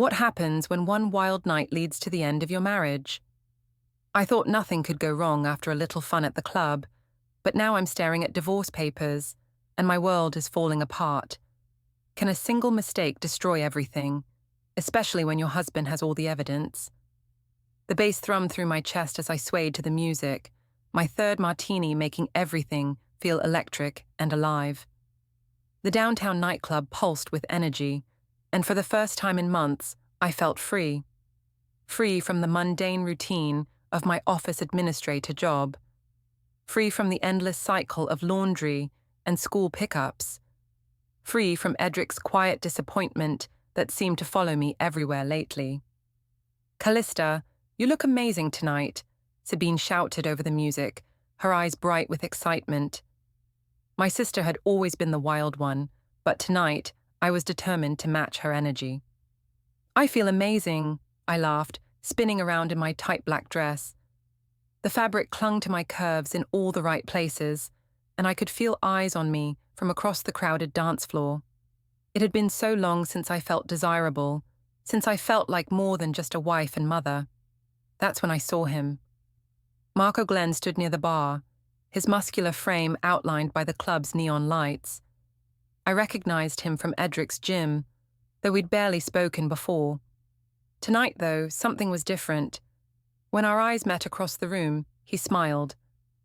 What happens when one wild night leads to the end of your marriage? I thought nothing could go wrong after a little fun at the club, but now I'm staring at divorce papers, and my world is falling apart. Can a single mistake destroy everything, especially when your husband has all the evidence? The bass thrummed through my chest as I swayed to the music, my third martini making everything feel electric and alive. The downtown nightclub pulsed with energy, and for the first time in months, I felt free. Free from the mundane routine of my office administrator job. Free from the endless cycle of laundry and school pickups. Free from Edric's quiet disappointment that seemed to follow me everywhere lately. "Callista, you look amazing tonight," Sabine shouted over the music, her eyes bright with excitement. My sister had always been the wild one, but tonight I was determined to match her energy. "I feel amazing," I laughed, spinning around in my tight black dress. The fabric clung to my curves in all the right places, and I could feel eyes on me from across the crowded dance floor. It had been so long since I felt desirable, since I felt like more than just a wife and mother. That's when I saw him. Marco Glenn stood near the bar, his muscular frame outlined by the club's neon lights. I recognized him from Edric's gym, though we'd barely spoken before. Tonight, though, something was different. When our eyes met across the room, he smiled,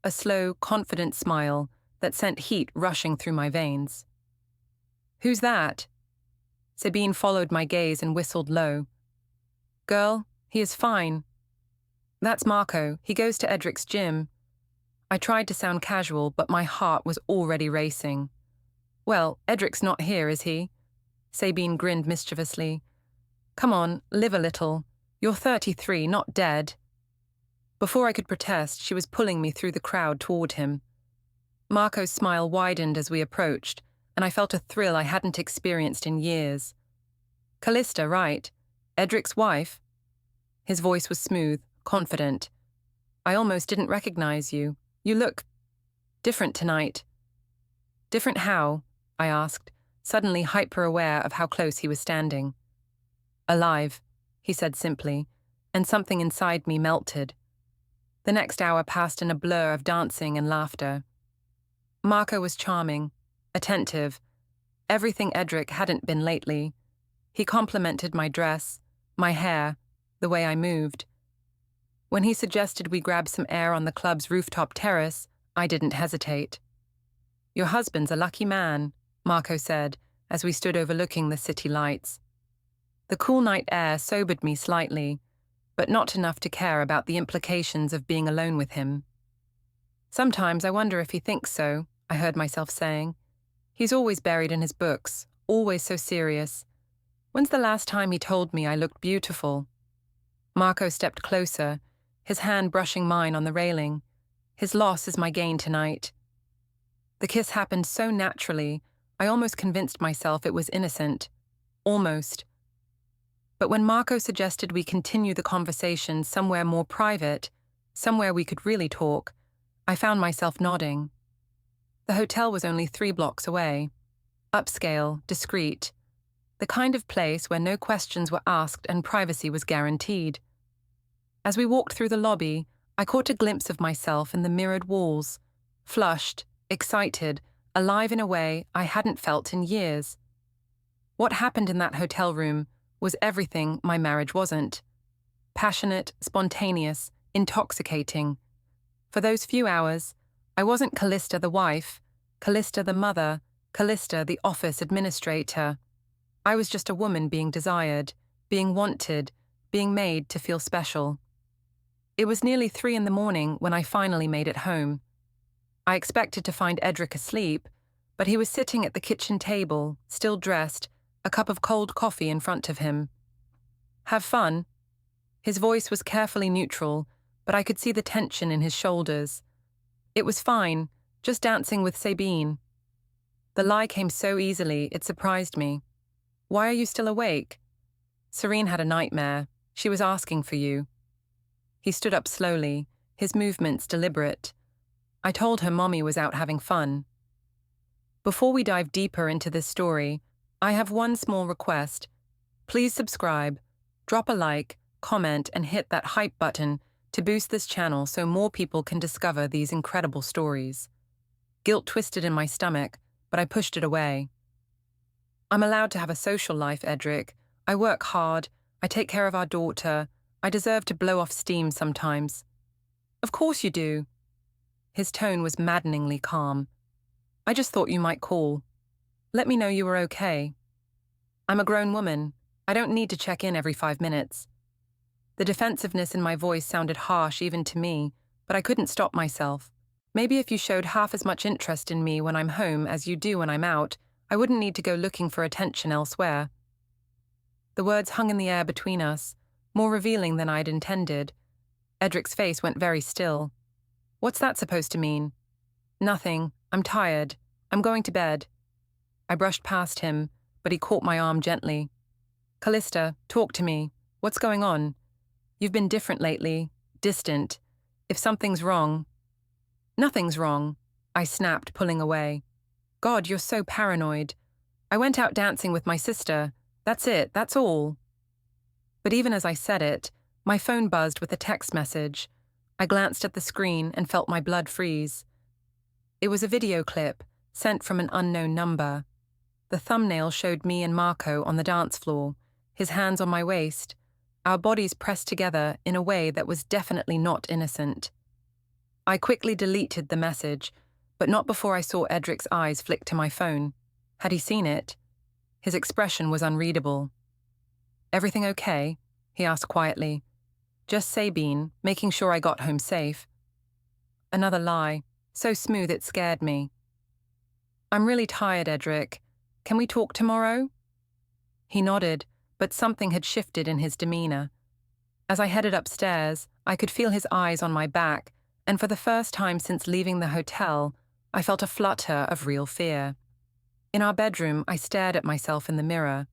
a slow, confident smile that sent heat rushing through my veins. "Who's that?" Sabine followed my gaze and whistled low. "Girl, he is fine." "That's Marco. He goes to Edric's gym." I tried to sound casual, but my heart was already racing. "Well, Edric's not here, is he?" Sabine grinned mischievously. "Come on, live a little. You're 33, not dead." Before I could protest, she was pulling me through the crowd toward him. Marco's smile widened as we approached, and I felt a thrill I hadn't experienced in years. "Callista, right? Edric's wife?" His voice was smooth, confident. "I almost didn't recognize you. You look different tonight." "Different how?" I asked, suddenly hyper-aware of how close he was standing. "Alive," he said simply, and something inside me melted. The next hour passed in a blur of dancing and laughter. Marco was charming, attentive, everything Edric hadn't been lately. He complimented my dress, my hair, the way I moved. When he suggested we grab some air on the club's rooftop terrace, I didn't hesitate. "Your husband's a lucky man," Marco said, as we stood overlooking the city lights. The cool night air sobered me slightly, but not enough to care about the implications of being alone with him. "Sometimes I wonder if he thinks so," I heard myself saying. "He's always buried in his books, always so serious. When's the last time he told me I looked beautiful?" Marco stepped closer, his hand brushing mine on the railing. His loss is my gain tonight. The kiss happened so naturally, I almost convinced myself it was innocent. Almost. But when Marco suggested we continue the conversation somewhere more private, somewhere we could really talk, I found myself nodding. The hotel was only 3 blocks away. Upscale, discreet. The kind of place where no questions were asked and privacy was guaranteed. As we walked through the lobby, I caught a glimpse of myself in the mirrored walls, flushed, excited, alive in a way I hadn't felt in years. What happened in that hotel room was everything my marriage wasn't. Passionate, spontaneous, intoxicating. For those few hours, I wasn't Callista the wife, Callista the mother, Callista the office administrator. I was just a woman being desired, being wanted, being made to feel special. It was nearly 3 a.m. when I finally made it home. I expected to find Edric asleep, but he was sitting at the kitchen table, still dressed, a cup of cold coffee in front of him. "Have fun?" His voice was carefully neutral, but I could see the tension in his shoulders. "It was fine, just dancing with Sabine." The lie came so easily, it surprised me. "Why are you still awake?" "Serene had a nightmare. She was asking for you." He stood up slowly, his movements deliberate. "I told her Mommy was out having fun." Before we dive deeper into this story, I have one small request. Please subscribe, Drop a like, comment, and hit that hype button to boost this channel so more people can discover these incredible stories. Guilt twisted in my stomach, but I pushed it away. I'm allowed to have a social life, Edric. I work hard, I take care of our daughter, I deserve to blow off steam sometimes. Of course you do. His tone was maddeningly calm. I just thought you might call. Let me know you were okay. I'm a grown woman. I don't need to check in every 5 minutes. The defensiveness in my voice sounded harsh even to me, but I couldn't stop myself. Maybe if you showed half as much interest in me when I'm home as you do when I'm out, I wouldn't need to go looking for attention elsewhere. The words hung in the air between us, more revealing than I'd intended. Edric's face went very still. What's that supposed to mean? Nothing. I'm tired. I'm going to bed. I brushed past him, but he caught my arm gently. Callista, talk to me. What's going on? You've been different lately, distant. If something's wrong... Nothing's wrong, I snapped, pulling away. God, you're so paranoid. I went out dancing with my sister. That's it, that's all. But even as I said it, my phone buzzed with a text message. I glanced at the screen and felt my blood freeze. It was a video clip, sent from an unknown number. The thumbnail showed me and Marco on the dance floor, his hands on my waist, our bodies pressed together in a way that was definitely not innocent. I quickly deleted the message, but not before I saw Edric's eyes flick to my phone. Had he seen it? His expression was unreadable. Everything okay? He asked quietly. Just Sabine, making sure I got home safe. Another lie, so smooth it scared me. I'm really tired, Edric. Can we talk tomorrow? He nodded, but something had shifted in his demeanor. As I headed upstairs, I could feel his eyes on my back, and for the first time since leaving the hotel, I felt a flutter of real fear. In our bedroom, I stared at myself in the mirror.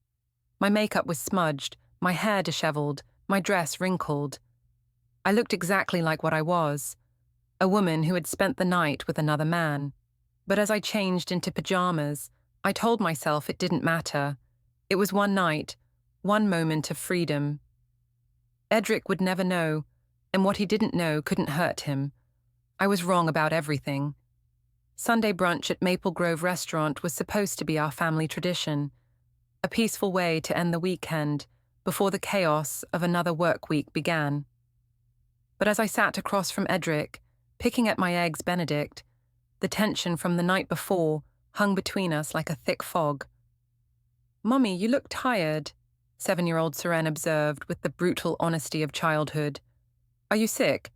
My makeup was smudged, my hair disheveled, my dress wrinkled. I looked exactly like what I was, a woman who had spent the night with another man. But as I changed into pajamas, I told myself it didn't matter. It was one night, one moment of freedom. Edric would never know, and what he didn't know couldn't hurt him. I was wrong about everything. Sunday brunch at Maple Grove Restaurant was supposed to be our family tradition, a peaceful way to end the weekend before the chaos of another work week began. But as I sat across from Edric, picking at my eggs Benedict, the tension from the night before hung between us like a thick fog. "Mummy, you look tired," 7-year-old Seren observed with the brutal honesty of childhood. "Are you sick?"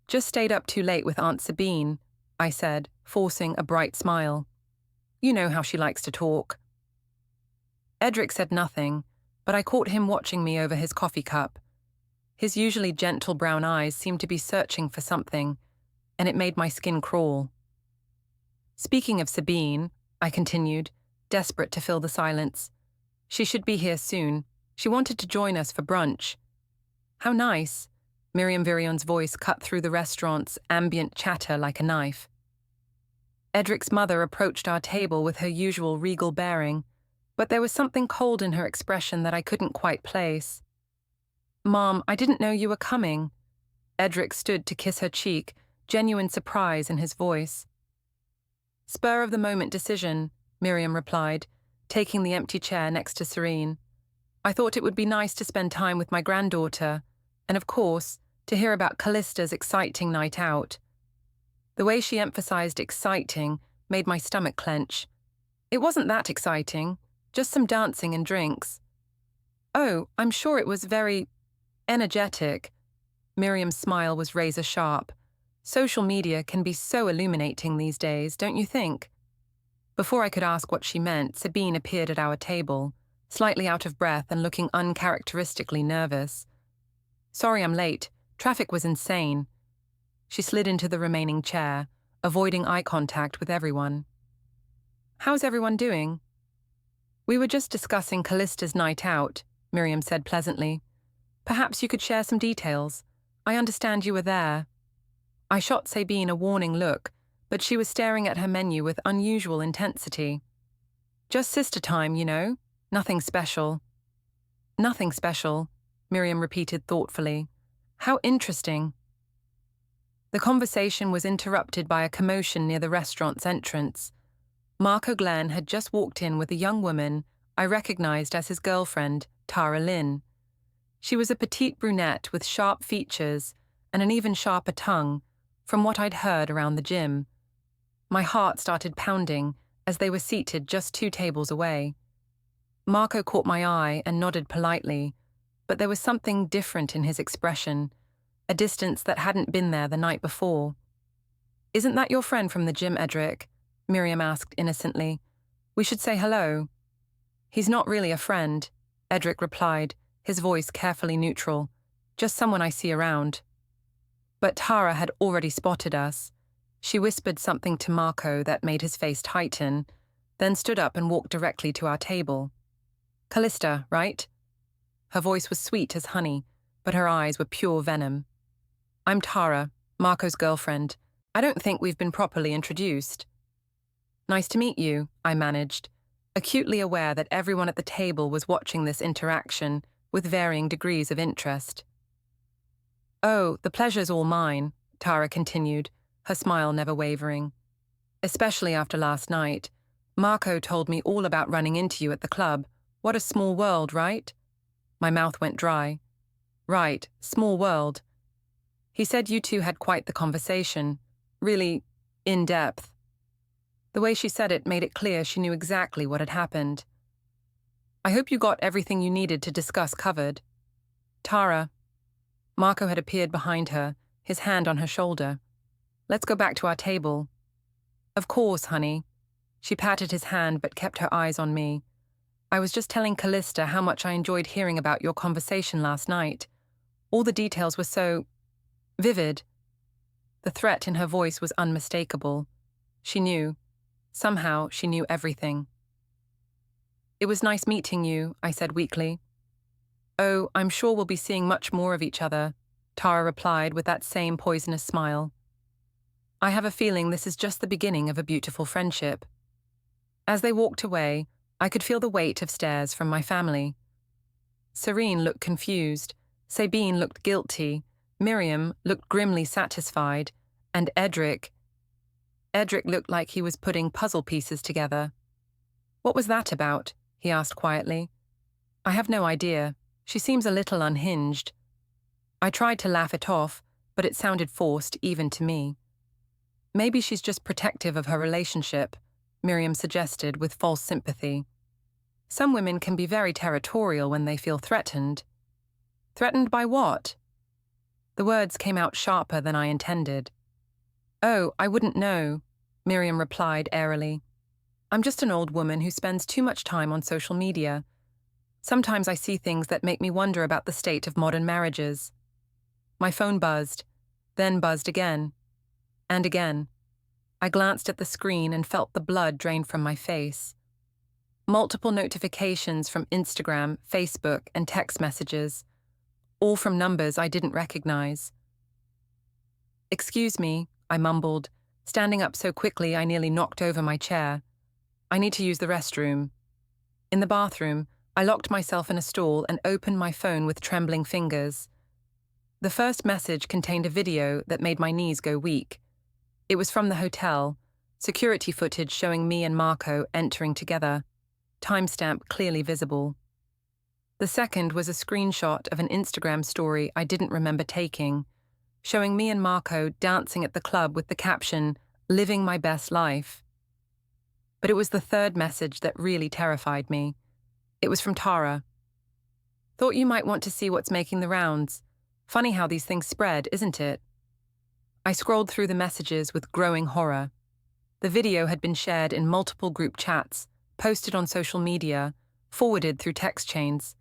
"Just stayed up too late with Aunt Sabine," I said, forcing a bright smile. "You know how she likes to talk." Edric said nothing, but I caught him watching me over his coffee cup. His usually gentle brown eyes seemed to be searching for something, and it made my skin crawl. "Speaking of Sabine," I continued, desperate to fill the silence. "She should be here soon. She wanted to join us for brunch." "How nice." Miriam Virion's voice cut through the restaurant's ambient chatter like a knife. Edric's mother approached our table with her usual regal bearing, but there was something cold in her expression that I couldn't quite place. "Mom, I didn't know you were coming." Edric stood to kiss her cheek, genuine surprise in his voice. "Spur-of-the-moment decision," Miriam replied, taking the empty chair next to Serene. "I thought it would be nice to spend time with my granddaughter, and of course, to hear about Callista's exciting night out." The way she emphasized exciting made my stomach clench. It wasn't that exciting, just some dancing and drinks. "Oh, I'm sure it was very energetic." Miriam's smile was razor sharp. "Social media can be so illuminating these days, don't you think?" Before I could ask what she meant, Sabine appeared at our table, slightly out of breath and looking uncharacteristically nervous. "Sorry I'm late. Traffic was insane." She slid into the remaining chair, avoiding eye contact with everyone. "How's everyone doing?" "We were just discussing Callista's night out," Miriam said pleasantly. "Perhaps you could share some details. I understand you were there." I shot Sabine a warning look, but she was staring at her menu with unusual intensity. "Just sister time, you know. Nothing special." Nothing special, Miriam repeated thoughtfully. How interesting. The conversation was interrupted by a commotion near the restaurant's entrance. Marco Glenn had just walked in with a young woman I recognized as his girlfriend, Tara Lynn. She was a petite brunette with sharp features and an even sharper tongue, from what I'd heard around the gym. My heart started pounding as they were seated just 2 tables away. Marco caught my eye and nodded politely, but there was something different in his expression, a distance that hadn't been there the night before. "Isn't that your friend from the gym, Edric?" Miriam asked innocently. "We should say hello." "He's not really a friend," Edric replied, his voice carefully neutral. "Just someone I see around." But Tara had already spotted us. She whispered something to Marco that made his face tighten, then stood up and walked directly to our table. "Callista, right?" Her voice was sweet as honey, but her eyes were pure venom. "I'm Tara, Marco's girlfriend. I don't think we've been properly introduced." "Nice to meet you," I managed, acutely aware that everyone at the table was watching this interaction with varying degrees of interest. "Oh, the pleasure's all mine," Tara continued, her smile never wavering. "Especially after last night. Marco told me all about running into you at the club. What a small world, right?" My mouth went dry. "Right, small world. He said you two had quite the conversation. Really in-depth." The way she said it made it clear she knew exactly what had happened. "I hope you got everything you needed to discuss covered." "Tara." Marco had appeared behind her, his hand on her shoulder. "Let's go back to our table." "Of course, honey." She patted his hand but kept her eyes on me. "I was just telling Callista how much I enjoyed hearing about your conversation last night. All the details were so vivid." The threat in her voice was unmistakable. She knew. Somehow, she knew everything. "It was nice meeting you," I said weakly. "Oh, I'm sure we'll be seeing much more of each other," Tara replied with that same poisonous smile. "I have a feeling this is just the beginning of a beautiful friendship." As they walked away, I could feel the weight of stares from my family. Serene looked confused, Sabine looked guilty, Miriam looked grimly satisfied, and Edric looked like he was putting puzzle pieces together. "What was that about?" he asked quietly. "I have no idea. She seems a little unhinged." I tried to laugh it off, but it sounded forced even to me. "Maybe she's just protective of her relationship," Miriam suggested with false sympathy. "Some women can be very territorial when they feel threatened." "Threatened by what?" The words came out sharper than I intended. "Oh, I wouldn't know," Miriam replied airily. "I'm just an old woman who spends too much time on social media. Sometimes I see things that make me wonder about the state of modern marriages." My phone buzzed, then buzzed again. And again. I glanced at the screen and felt the blood drain from my face. Multiple notifications from Instagram, Facebook, and text messages, all from numbers I didn't recognize. "Excuse me," I mumbled, standing up so quickly I nearly knocked over my chair. "I need to use the restroom." In the bathroom, I locked myself in a stall and opened my phone with trembling fingers. The first message contained a video that made my knees go weak. It was from the hotel, security footage showing me and Marco entering together, timestamp clearly visible. The second was a screenshot of an Instagram story I didn't remember taking, showing me and Marco dancing at the club with the caption, "Living my best life." But it was the third message that really terrified me. It was from Tara. "Thought you might want to see what's making the rounds. Funny how these things spread, isn't it?" I scrolled through the messages with growing horror. The video had been shared in multiple group chats, posted on social media, forwarded through text chains.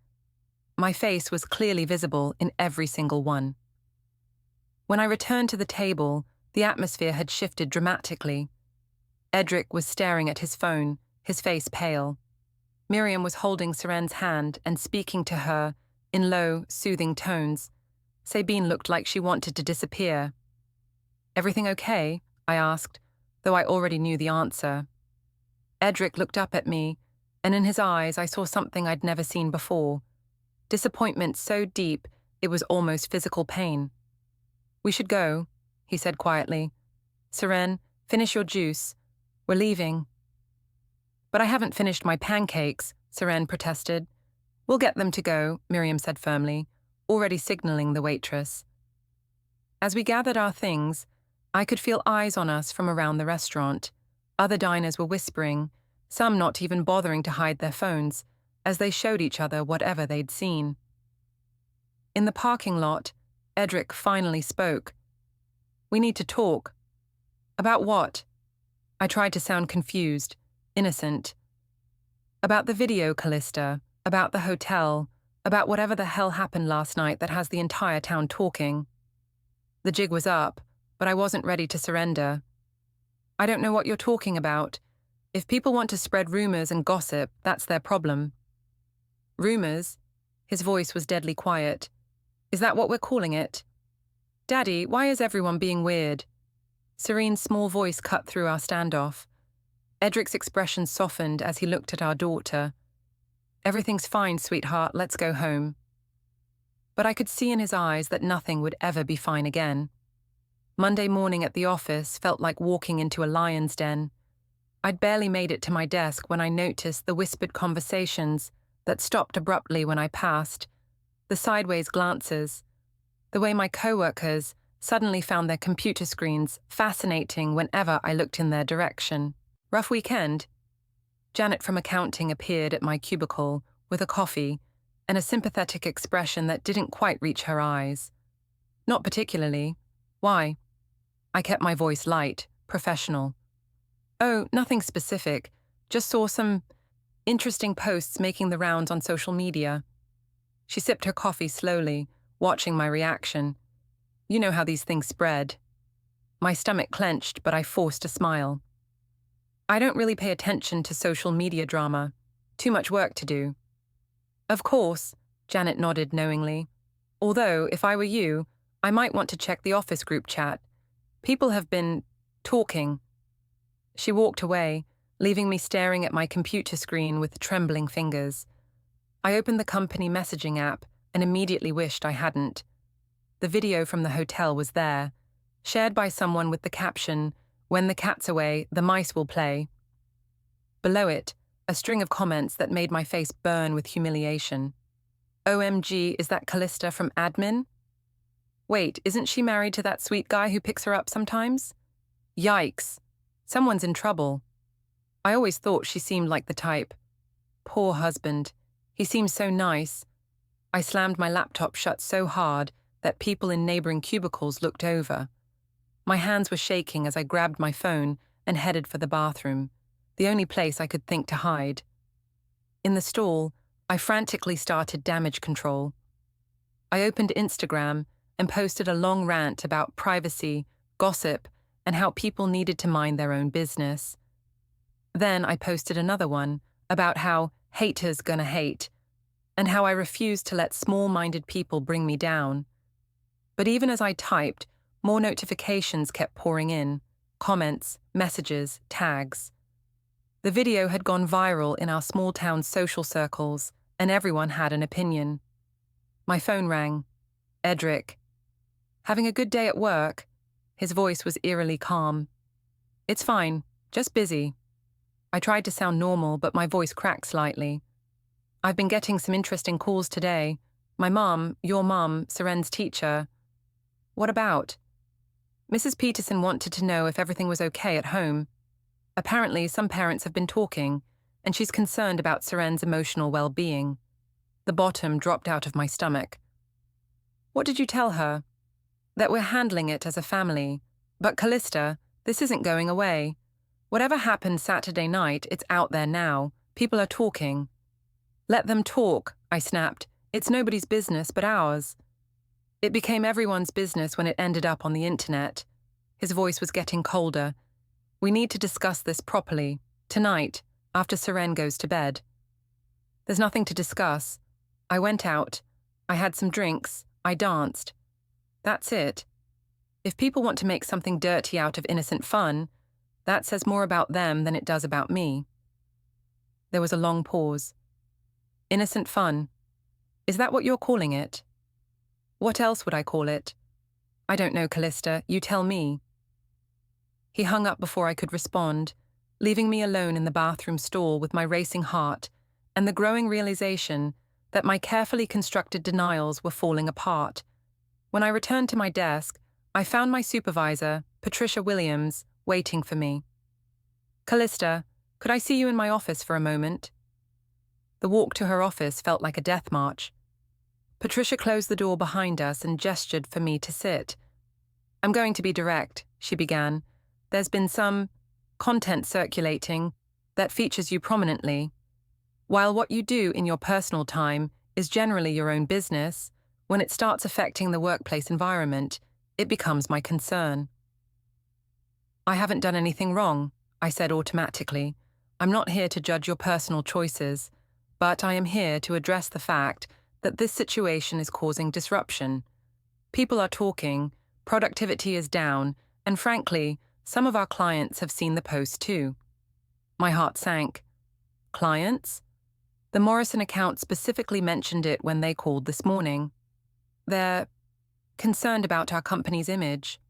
My face was clearly visible in every single one. When I returned to the table, the atmosphere had shifted dramatically. Edric was staring at his phone, his face pale. Miriam was holding Seren's hand and speaking to her in low, soothing tones. Sabine looked like she wanted to disappear. "Everything okay?" I asked, though I already knew the answer. Edric looked up at me, and in his eyes I saw something I'd never seen before. disappointment so deep it was almost physical pain. "We should go," he said quietly. "Seren, finish your juice. We're leaving." "But I haven't finished my pancakes," Seren protested. "We'll get them to go," Miriam said firmly, already signaling the waitress. As we gathered our things, I could feel eyes on us from around the restaurant. Other diners were whispering, some not even bothering to hide their phones, as they showed each other whatever they'd seen. In the parking lot, Edric finally spoke. "We need to talk." "About what?" I tried to sound confused, innocent. "About the video, Callista, about the hotel, about whatever the hell happened last night that has the entire town talking." The jig was up, but I wasn't ready to surrender. "I don't know what you're talking about. If people want to spread rumors and gossip, that's their problem." "Rumors?" His voice was deadly quiet. "Is that what we're calling it?" "Daddy, why is everyone being weird?" Serene's small voice cut through our standoff. Edric's expression softened as he looked at our daughter. "Everything's fine, sweetheart, let's go home." But I could see in his eyes that nothing would ever be fine again. Monday morning at the office felt like walking into a lion's den. I'd barely made it to my desk when I noticed the whispered conversations that stopped abruptly when I passed, the sideways glances, the way my coworkers suddenly found their computer screens fascinating whenever I looked in their direction. "Rough weekend?" Janet from accounting appeared at my cubicle with a coffee and a sympathetic expression that didn't quite reach her eyes. "Not particularly. Why?" I kept my voice light, professional. "Oh, nothing specific. Just saw some interesting posts making the rounds on social media." She sipped her coffee slowly, watching my reaction. You know how these things spread. My stomach clenched, but I forced a smile. "I don't really pay attention to social media drama. Too much work to do." "Of course," Janet nodded knowingly. "Although, if I were you, I might want to check the office group chat. People have been talking." She walked away, leaving me staring at my computer screen with trembling fingers. I opened the company messaging app and immediately wished I hadn't. The video from the hotel was there, shared by someone with the caption, "When the cat's away, the mice will play." Below it, a string of comments that made my face burn with humiliation. "OMG, is that Callista from admin? Wait, isn't she married to that sweet guy who picks her up sometimes? Yikes. Someone's in trouble. I always thought she seemed like the type. Poor husband. He seems so nice." I slammed my laptop shut so hard that people in neighboring cubicles looked over. My hands were shaking as I grabbed my phone and headed for the bathroom, the only place I could think to hide. In the stall, I frantically started damage control. I opened Instagram and posted a long rant about privacy, gossip, and how people needed to mind their own business. Then I posted another one about how haters gonna hate, and how I refused to let small-minded people bring me down. But even as I typed, more notifications kept pouring in, comments, messages, tags. The video had gone viral in our small-town social circles, and everyone had an opinion. My phone rang. Edric. "Having a good day at work?" His voice was eerily calm. "It's fine, just busy." I tried to sound normal, but my voice cracked slightly. "I've been getting some interesting calls today. My mum, your mum, Seren's teacher." "What about?" "Mrs. Peterson wanted to know if everything was okay at home. Apparently, some parents have been talking, and she's concerned about Seren's emotional well-being." The bottom dropped out of my stomach. "What did you tell her?" "That we're handling it as a family. But Callista, this isn't going away. Whatever happened Saturday night, it's out there now. People are talking." "Let them talk," I snapped. "It's nobody's business but ours." "It became everyone's business when it ended up on the internet." His voice was getting colder. "We need to discuss this properly, tonight, after Seren goes to bed." "There's nothing to discuss. I went out. I had some drinks. I danced. That's it. If people want to make something dirty out of innocent fun, that says more about them than it does about me." There was a long pause. "Innocent fun. Is that what you're calling it? What else would I call it? I don't know, Callista, you tell me. He hung up before I could respond, leaving me alone in the bathroom stall with my racing heart and the growing realization that my carefully constructed denials were falling apart. When I returned to my desk, I found my supervisor, Patricia Williams, waiting for me. Callista, could I see you in my office for a moment? The walk to her office felt like a death march. Patricia closed the door behind us and gestured for me to sit. I'm going to be direct, she began. There's been some content circulating that features you prominently. While what you do in your personal time is generally your own business, when it starts affecting the workplace environment, it becomes my concern. I haven't done anything wrong, I said automatically. I'm not here to judge your personal choices, but I am here to address the fact that this situation is causing disruption. People are talking, productivity is down, and frankly, some of our clients have seen the post too. My heart sank. Clients? The Morrison account specifically mentioned it when they called this morning. They're concerned about our company's image.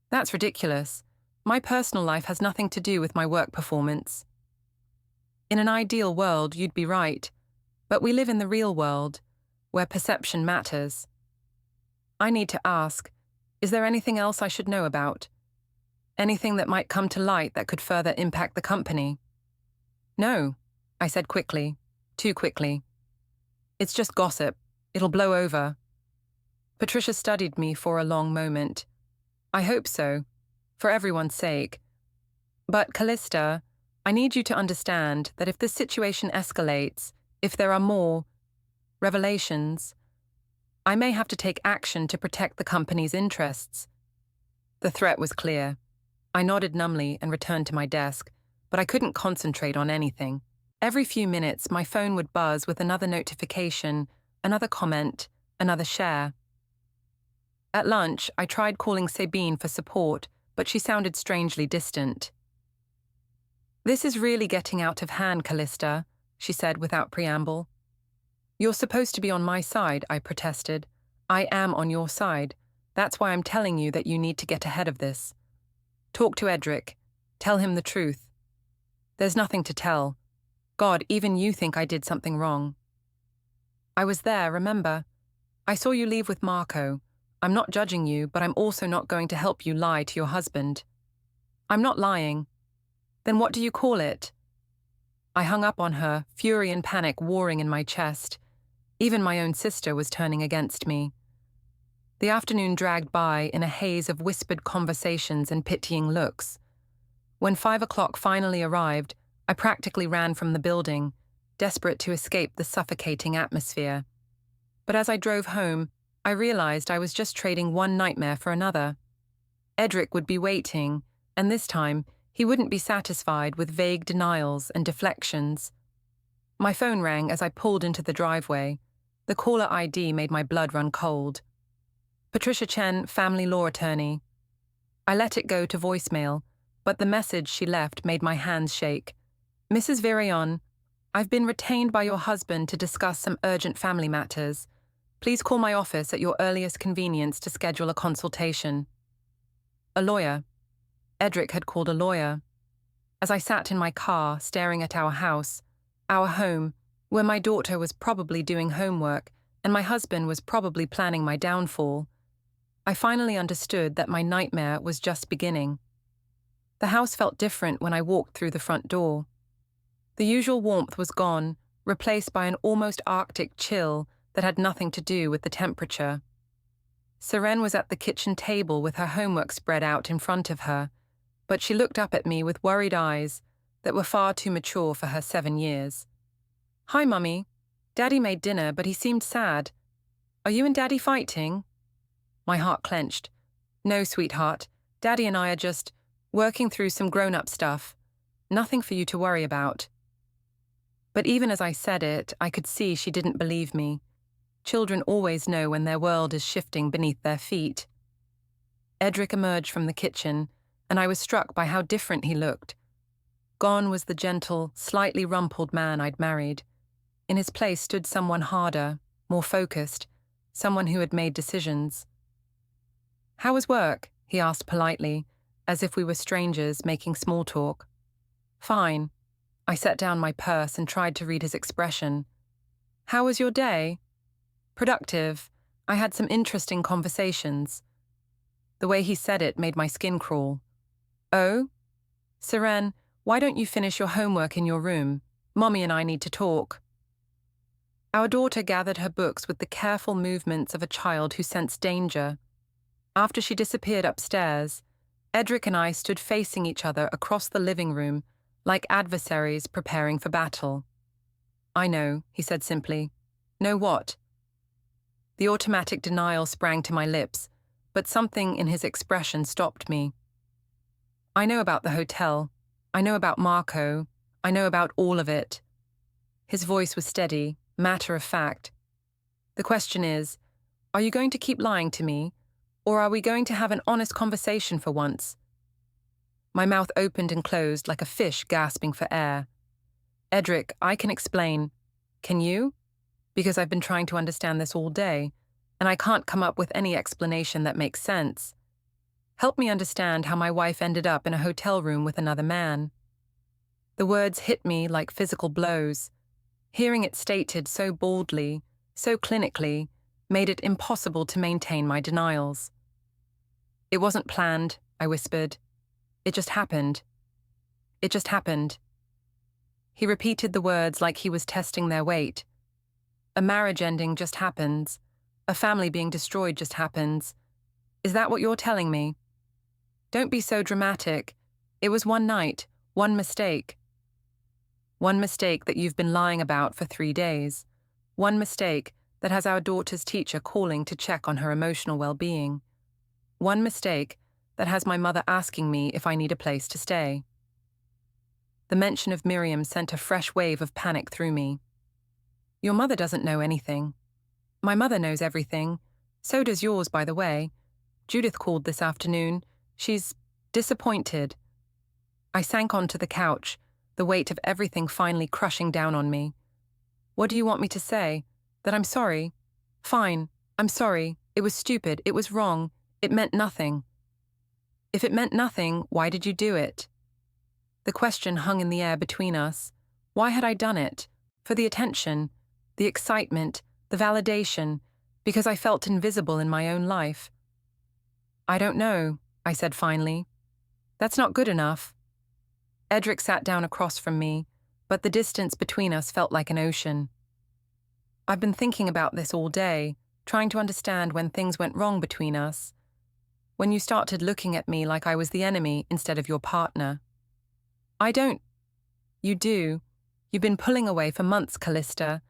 That's ridiculous. My personal life has nothing to do with my work performance. In an ideal world, you'd be right, but we live in the real world, where perception matters. I need to ask, is there anything else I should know about? Anything that might come to light that could further impact the company? No, I said quickly, too quickly. It's just gossip. It'll blow over. Patricia studied me for a long moment. I hope so, for everyone's sake. But Callista, I need you to understand that if this situation escalates, if there are more revelations, I may have to take action to protect the company's interests. The threat was clear. I nodded numbly and returned to my desk, but I couldn't concentrate on anything. Every few minutes, my phone would buzz with another notification, another comment, another share. At lunch, I tried calling Sabine for support, but she sounded strangely distant. This is really getting out of hand, Callista, she said without preamble. You're supposed to be on my side, I protested. I am on your side. That's why I'm telling you that you need to get ahead of this. Talk to Edric. Tell him the truth. There's nothing to tell. God, even you think I did something wrong. I was there, remember? I saw you leave with Marco. I'm not judging you, but I'm also not going to help you lie to your husband. I'm not lying. Then what do you call it? I hung up on her, fury and panic warring in my chest. Even my own sister was turning against me. The afternoon dragged by in a haze of whispered conversations and pitying looks. When 5 o'clock finally arrived, I practically ran from the building, desperate to escape the suffocating atmosphere. But as I drove home, I realized I was just trading one nightmare for another. Edric would be waiting, and this time, he wouldn't be satisfied with vague denials and deflections. My phone rang as I pulled into the driveway. The caller ID made my blood run cold. Patricia Chen, family law attorney. I let it go to voicemail, but the message she left made my hands shake. Mrs. Virion, I've been retained by your husband to discuss some urgent family matters. Please call my office at your earliest convenience to schedule a consultation. A lawyer. Edric had called a lawyer. As I sat in my car, staring at our house, our home, where my daughter was probably doing homework and my husband was probably planning my downfall, I finally understood that my nightmare was just beginning. The house felt different when I walked through the front door. The usual warmth was gone, replaced by an almost Arctic chill that had nothing to do with the temperature. Seren was at the kitchen table with her homework spread out in front of her, but she looked up at me with worried eyes that were far too mature for her 7 years. Hi, Mummy. Daddy made dinner, but he seemed sad. Are you and Daddy fighting? My heart clenched. No, sweetheart. Daddy and I are just working through some grown-up stuff. Nothing for you to worry about. But even as I said it, I could see she didn't believe me. Children always know when their world is shifting beneath their feet. Edric emerged from the kitchen, and I was struck by how different he looked. Gone was the gentle, slightly rumpled man I'd married. In his place stood someone harder, more focused, someone who had made decisions. "How was work?" he asked politely, as if we were strangers making small talk. "Fine." I set down my purse and tried to read his expression. "How was your day?" "Productive. I had some interesting conversations." The way he said it made my skin crawl. "Oh? Seren, why don't you finish your homework in your room? Mommy and I need to talk." Our daughter gathered her books with the careful movements of a child who sensed danger. After she disappeared upstairs, Edric and I stood facing each other across the living room, like adversaries preparing for battle. "I know," he said simply. "Know what?" The automatic denial sprang to my lips, but something in his expression stopped me. "I know about the hotel. I know about Marco. I know about all of it." His voice was steady, matter of fact. "The question is, are you going to keep lying to me, or are we going to have an honest conversation for once?" My mouth opened and closed like a fish gasping for air. "Edric, I can explain. Can you? Because I've been trying to understand this all day, and I can't come up with any explanation that makes sense. Help me understand how my wife ended up in a hotel room with another man." The words hit me like physical blows. Hearing it stated so boldly, so clinically, made it impossible to maintain my denials. "It wasn't planned," I whispered. "It just happened. It just happened." He repeated the words like he was testing their weight. "A marriage ending just happens. A family being destroyed just happens. Is that what you're telling me?" "Don't be so dramatic. It was one night, one mistake." "One mistake that you've been lying about for 3 days. One mistake that has our daughter's teacher calling to check on her emotional well-being. One mistake that has my mother asking me if I need a place to stay." The mention of Miriam sent a fresh wave of panic through me. "Your mother doesn't know anything." "My mother knows everything. So does yours, by the way. Judith called this afternoon. She's disappointed." I sank onto the couch, the weight of everything finally crushing down on me. "What do you want me to say? That I'm sorry? Fine, I'm sorry. It was stupid. It was wrong. It meant nothing." "If it meant nothing, why did you do it?" The question hung in the air between us. Why had I done it? For the attention, the excitement, the validation, because I felt invisible in my own life. "I don't know," I said finally. "That's not good enough." Edric sat down across from me, but the distance between us felt like an ocean. "I've been thinking about this all day, trying to understand when things went wrong between us. When you started looking at me like I was the enemy instead of your partner." "I don't." "You do. You've been pulling away for months, Callista.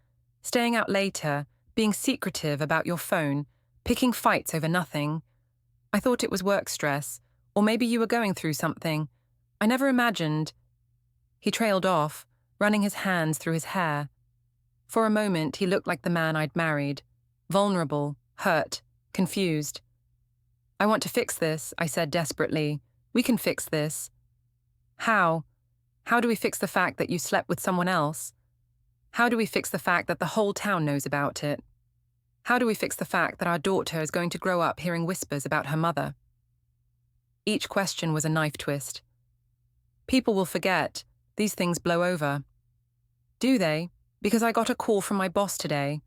Staying out later, being secretive about your phone, picking fights over nothing. I thought it was work stress, or maybe you were going through something. I never imagined." He trailed off, running his hands through his hair. For a moment, he looked like the man I'd married, vulnerable, hurt, confused. "I want to fix this," I said desperately. "We can fix this." "How? How do we fix the fact that you slept with someone else? How do we fix the fact that the whole town knows about it? How do we fix the fact that our daughter is going to grow up hearing whispers about her mother?" Each question was a knife twist. "People will forget. These things blow over." "Do they? Because I got a call from my boss today.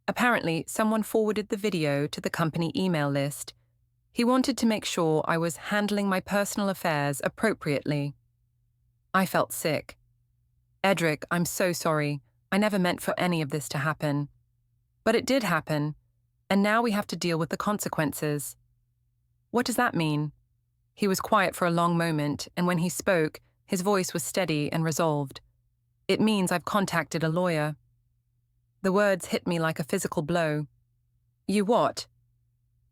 Apparently, someone forwarded the video to the company email list. He wanted to make sure I was handling my personal affairs appropriately." I felt sick. "Edric, I'm so sorry. I never meant for any of this to happen. But it did happen, and now we have to deal with the consequences." "What does that mean?" He was quiet for a long moment, and when he spoke, his voice was steady and resolved. "It means I've contacted a lawyer." The words hit me like a physical blow. "You what?"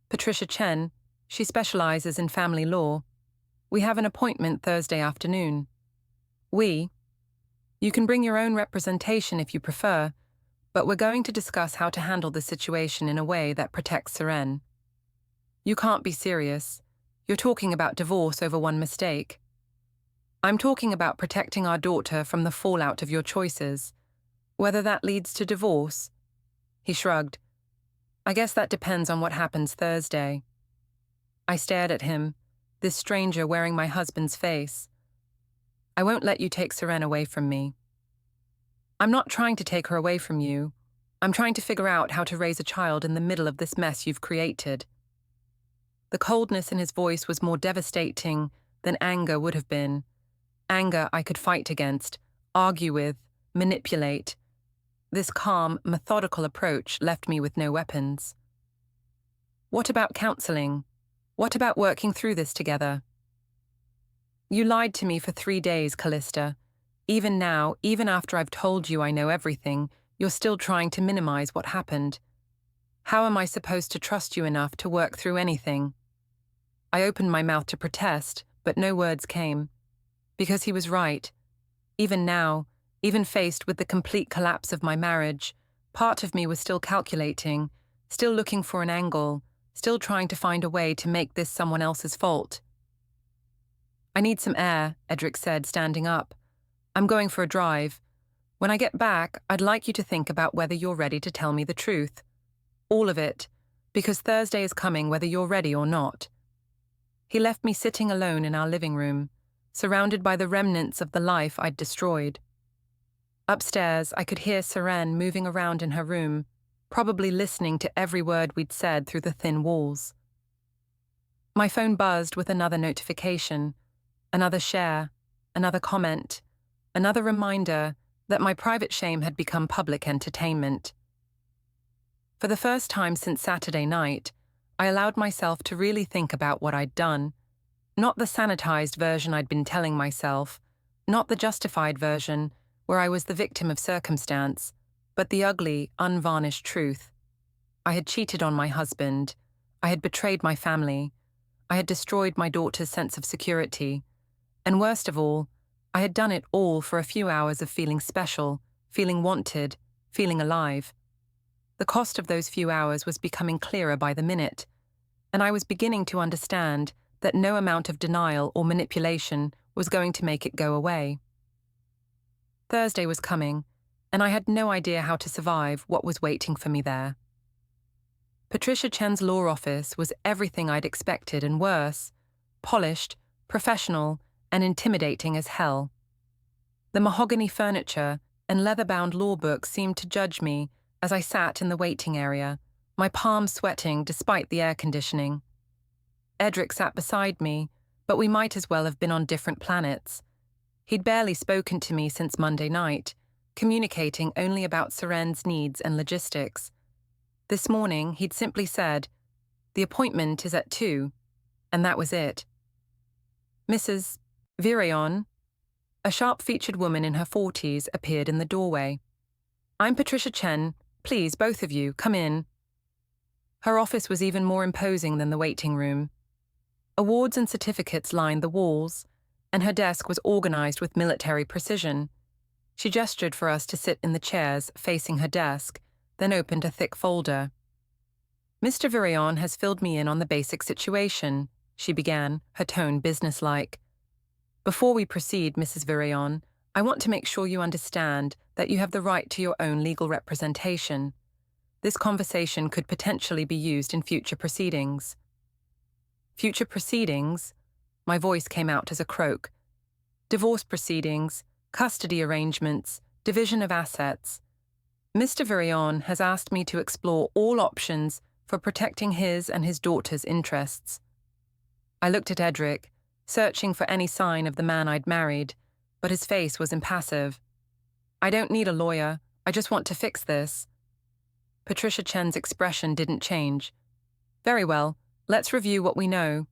"Patricia Chen. She specializes in family law. We have an appointment Thursday afternoon." "We?" "You can bring your own representation if you prefer, but we're going to discuss how to handle the situation in a way that protects Seren." "You can't be serious. You're talking about divorce over one mistake." "I'm talking about protecting our daughter from the fallout of your choices. Whether that leads to divorce? He shrugged. I guess that depends on what happens Thursday. I stared at him, this stranger wearing my husband's face. I won't let you take Seren away from me. I'm not trying to take her away from you. I'm trying to figure out how to raise a child in the middle of this mess you've created. The coldness in his voice was more devastating than anger would have been. Anger I could fight against, argue with, manipulate. This calm, methodical approach left me with no weapons. What about counseling? What about working through this together? You lied to me for 3 days, Callista. Even now, even after I've told you I know everything, you're still trying to minimize what happened. How am I supposed to trust you enough to work through anything? I opened my mouth to protest, but no words came. Because he was right. Even now, even faced with the complete collapse of my marriage, part of me was still calculating, still looking for an angle, still trying to find a way to make this someone else's fault. I need some air, Edric said, standing up. I'm going for a drive. When I get back, I'd like you to think about whether you're ready to tell me the truth. All of it, because Thursday is coming whether you're ready or not. He left me sitting alone in our living room, surrounded by the remnants of the life I'd destroyed. Upstairs, I could hear Seren moving around in her room, probably listening to every word we'd said through the thin walls. My phone buzzed with another notification, another share, another comment, another reminder that my private shame had become public entertainment. For the first time since Saturday night, I allowed myself to really think about what I'd done. Not the sanitized version I'd been telling myself, not the justified version where I was the victim of circumstance, but the ugly, unvarnished truth. I had cheated on my husband. I had betrayed my family. I had destroyed my daughter's sense of security. And worst of all, I had done it all for a few hours of feeling special, feeling wanted, feeling alive. The cost of those few hours was becoming clearer by the minute, and I was beginning to understand that no amount of denial or manipulation was going to make it go away. Thursday was coming, and I had no idea how to survive what was waiting for me there. Patricia Chen's law office was everything I'd expected and worse, polished, professional, and intimidating as hell. The mahogany furniture and leather-bound law books seemed to judge me as I sat in the waiting area, my palms sweating despite the air conditioning. Edric sat beside me, but we might as well have been on different planets. He'd barely spoken to me since Monday night, communicating only about Seren's needs and logistics. This morning, he'd simply said, "The appointment is at 2, and that was it. Mrs. Virion, a sharp-featured woman in her 40s, appeared in the doorway. I'm Patricia Chen. Please, both of you, come in. Her office was even more imposing than the waiting room. Awards and certificates lined the walls, and her desk was organized with military precision. She gestured for us to sit in the chairs facing her desk, then opened a thick folder. Mr. Virion has filled me in on the basic situation, she began, her tone businesslike. Before we proceed, Mrs. Virion, I want to make sure you understand that you have the right to your own legal representation. This conversation could potentially be used in future proceedings. Future proceedings? My voice came out as a croak. Divorce proceedings, custody arrangements, division of assets. Mr. Virion has asked me to explore all options for protecting his and his daughter's interests. I looked at Edric, searching for any sign of the man I'd married, but his face was impassive. I don't need a lawyer, I just want to fix this. Patricia Chen's expression didn't change. Very well, let's review what we know.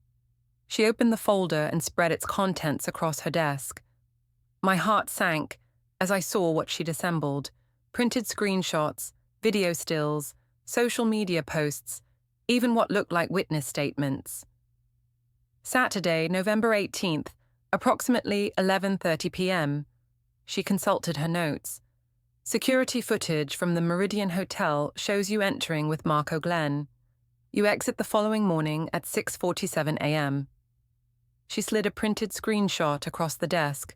She opened the folder and spread its contents across her desk. My heart sank as I saw what she'd assembled: printed screenshots, video stills, social media posts, even what looked like witness statements. Saturday, November 18th, approximately 11:30 p.m. She consulted her notes. Security footage from the Meridian Hotel shows you entering with Marco Glenn. You exit the following morning at 6:47 a.m. She slid a printed screenshot across the desk.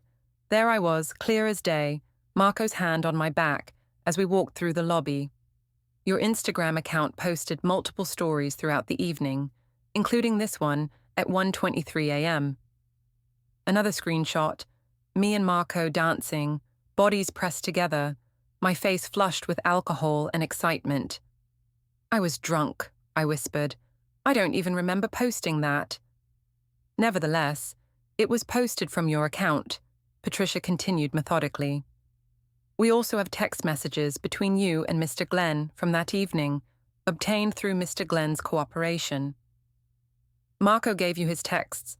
There I was, clear as day, Marco's hand on my back, as we walked through the lobby. Your Instagram account posted multiple stories throughout the evening, including this one at 1:23 a.m. Another screenshot, me and Marco dancing, bodies pressed together, my face flushed with alcohol and excitement. I was drunk, I whispered. I don't even remember posting that. Nevertheless, it was posted from your account, Patricia continued methodically. We also have text messages between you and Mr. Glenn from that evening, obtained through Mr. Glenn's cooperation. Marco gave you his texts.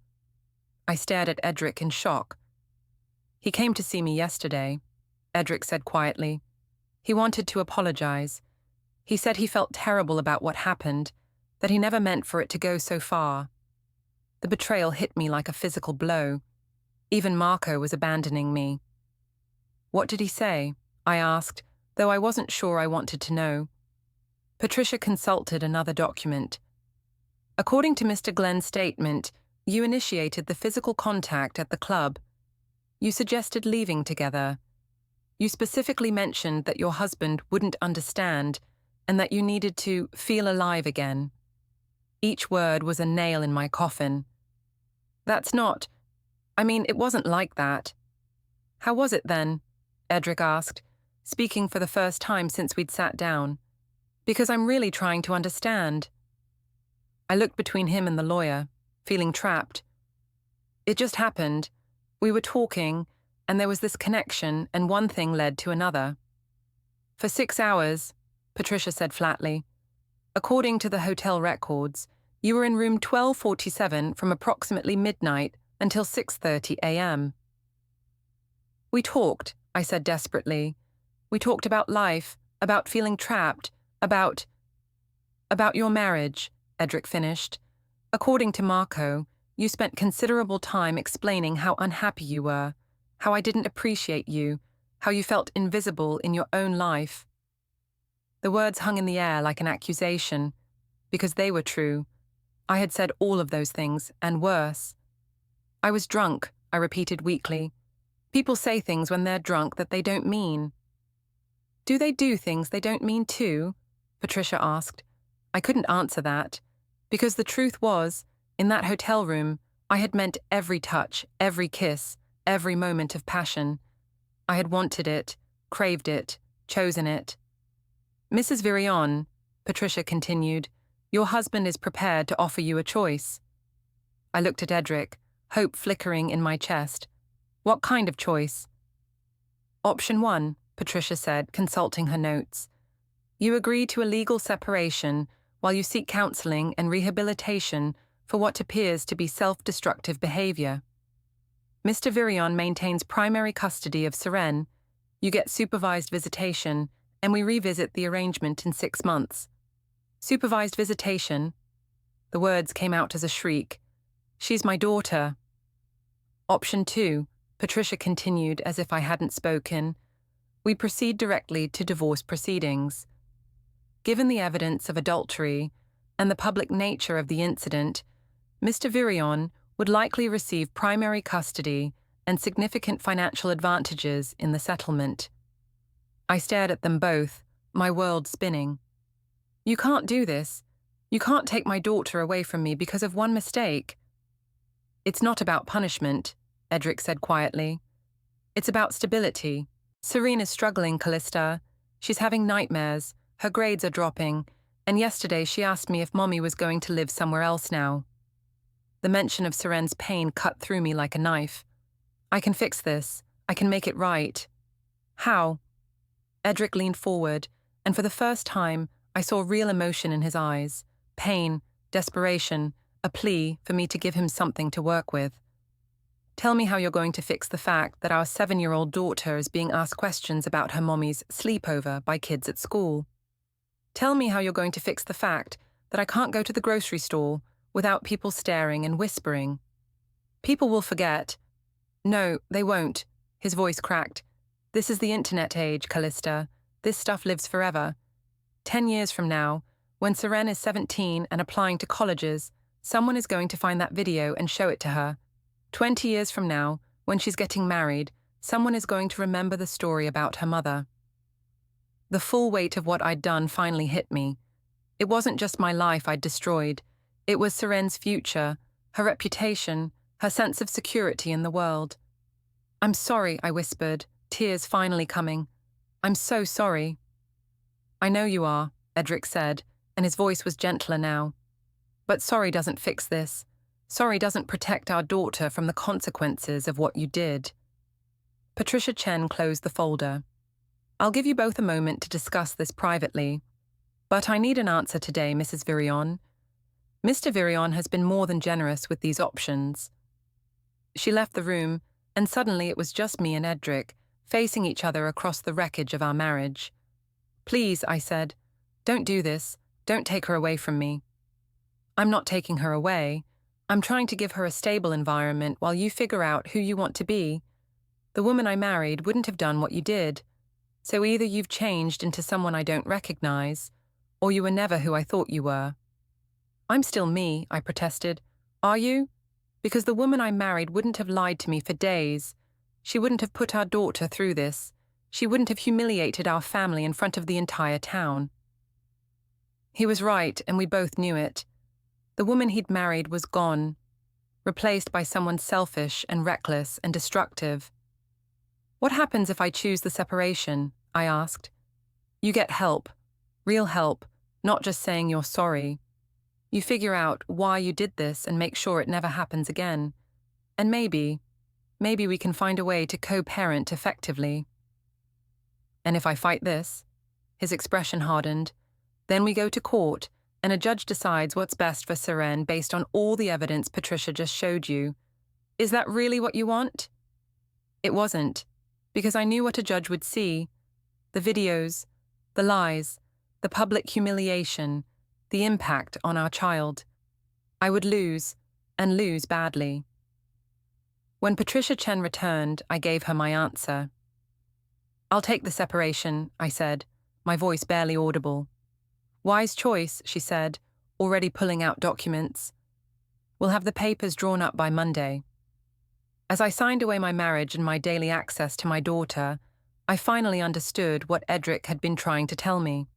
I stared at Edric in shock. He came to see me yesterday, Edric said quietly. He wanted to apologize. He said he felt terrible about what happened, that he never meant for it to go so far. The betrayal hit me like a physical blow. Even Marco was abandoning me. What did he say? I asked, though I wasn't sure I wanted to know. Patricia consulted another document. According to Mr. Glenn's statement, you initiated the physical contact at the club. You suggested leaving together. You specifically mentioned that your husband wouldn't understand and that you needed to feel alive again. Each word was a nail in my coffin. It wasn't like that. How was it then? Edric asked, speaking for the first time since we'd sat down. Because I'm really trying to understand. I looked between him and the lawyer, feeling trapped. It just happened. We were talking, and there was this connection, and one thing led to another. For 6 hours, Patricia said flatly. According to the hotel records, you were in room 1247 from approximately midnight until 6:30 a.m. We talked, I said desperately. We talked about life, about feeling trapped, about your marriage, Edric finished. According to Marco, you spent considerable time explaining how unhappy you were, how I didn't appreciate you, how you felt invisible in your own life. The words hung in the air like an accusation, because they were true. I had said all of those things, and worse. I was drunk, I repeated weakly. People say things when they're drunk that they don't mean. Do they do things they don't mean too? Patricia asked. I couldn't answer that, because the truth was, in that hotel room, I had meant every touch, every kiss, every moment of passion. I had wanted it, craved it, chosen it. Mrs. Virion, Patricia continued, your husband is prepared to offer you a choice. I looked at Edric, hope flickering in my chest. What kind of choice? Option 1, Patricia said, consulting her notes. You agree to a legal separation while you seek counseling and rehabilitation for what appears to be self-destructive behavior. Mr. Virion maintains primary custody of Seren. You get supervised visitation, and we revisit the arrangement in 6 months. Supervised visitation? The words came out as a shriek. She's my daughter. Option 2, Patricia continued as if I hadn't spoken. We proceed directly to divorce proceedings. Given the evidence of adultery and the public nature of the incident, Mr. Virion would likely receive primary custody and significant financial advantages in the settlement. I stared at them both, my world spinning. You can't do this. You can't take my daughter away from me because of one mistake. It's not about punishment, Edric said quietly. It's about stability. Serene is struggling, Callista. She's having nightmares, her grades are dropping, and yesterday she asked me if Mommy was going to live somewhere else now. The mention of Seren's pain cut through me like a knife. I can fix this. I can make it right. How? Edric leaned forward, and for the first time, I saw real emotion in his eyes. Pain, desperation, a plea for me to give him something to work with. Tell me how you're going to fix the fact that our 7-year-old daughter is being asked questions about her mommy's sleepover by kids at school. Tell me how you're going to fix the fact that I can't go to the grocery store without people staring and whispering. People will forget. No, they won't. His voice cracked. This is the internet age, Callista. This stuff lives forever. 10 years from now, when Seren is 17 and applying to colleges, someone is going to find that video and show it to her. 20 years from now, when she's getting married, someone is going to remember the story about her mother. The full weight of what I'd done finally hit me. It wasn't just my life I'd destroyed. It was Seren's future, her reputation, her sense of security in the world. "I'm sorry," I whispered, tears finally coming. "I'm so sorry." "I know you are," Edric said, and his voice was gentler now. "But sorry doesn't fix this. Sorry doesn't protect our daughter from the consequences of what you did." Patricia Chen closed the folder. "I'll give you both a moment to discuss this privately. But I need an answer today, Mrs. Virion. Mr. Virion has been more than generous with these options." She left the room, and suddenly it was just me and Edric, facing each other across the wreckage of our marriage. "Please," I said, "don't do this. Don't take her away from me." "I'm not taking her away. I'm trying to give her a stable environment while you figure out who you want to be. The woman I married wouldn't have done what you did. So either you've changed into someone I don't recognize, or you were never who I thought you were." "I'm still me," I protested. "Are you? Because the woman I married wouldn't have lied to me for days. She wouldn't have put our daughter through this. She wouldn't have humiliated our family in front of the entire town." He was right, and we both knew it. The woman he'd married was gone, replaced by someone selfish and reckless and destructive. "What happens if I choose the separation?" I asked. "You get help, real help, not just saying you're sorry. You figure out why you did this and make sure it never happens again. And maybe we can find a way to co-parent effectively." "And if I fight this?" His expression hardened. "Then we go to court, and a judge decides what's best for Seren based on all the evidence Patricia just showed you. Is that really what you want?" It wasn't, because I knew what a judge would see. The videos, the lies, the public humiliation, the impact on our child. I would lose, and lose badly. When Patricia Chen returned, I gave her my answer. "I'll take the separation," I said, my voice barely audible. "Wise choice," she said, already pulling out documents. "We'll have the papers drawn up by Monday." As I signed away my marriage and my daily access to my daughter, I finally understood what Edric had been trying to tell me.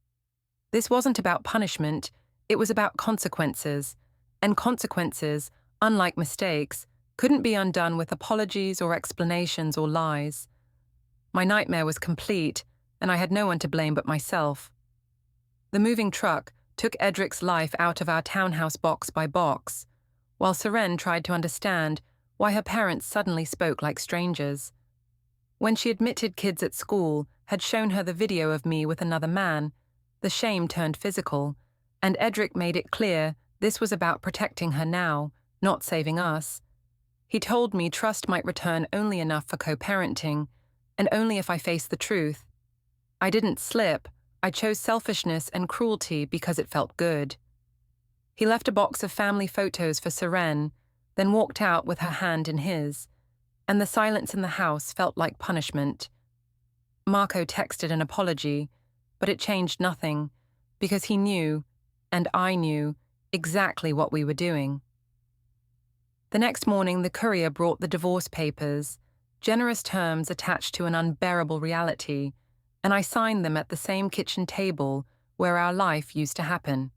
This wasn't about punishment, it was about consequences, and consequences, unlike mistakes, couldn't be undone with apologies or explanations or lies. My nightmare was complete, and I had no one to blame but myself. The moving truck took Edric's life out of our townhouse box by box, while Seren tried to understand why her parents suddenly spoke like strangers. When she admitted kids at school had shown her the video of me with another man, the shame turned physical, and Edric made it clear this was about protecting her now, not saving us. He told me trust might return only enough for co-parenting, and only if I faced the truth. I didn't slip. I chose selfishness and cruelty because it felt good. He left a box of family photos for Seren, then walked out with her hand in his, and the silence in the house felt like punishment. Marco texted an apology, but it changed nothing, because he knew, and I knew, exactly what we were doing. The next morning, the courier brought the divorce papers, generous terms attached to an unbearable reality, and I signed them at the same kitchen table where our life used to happen.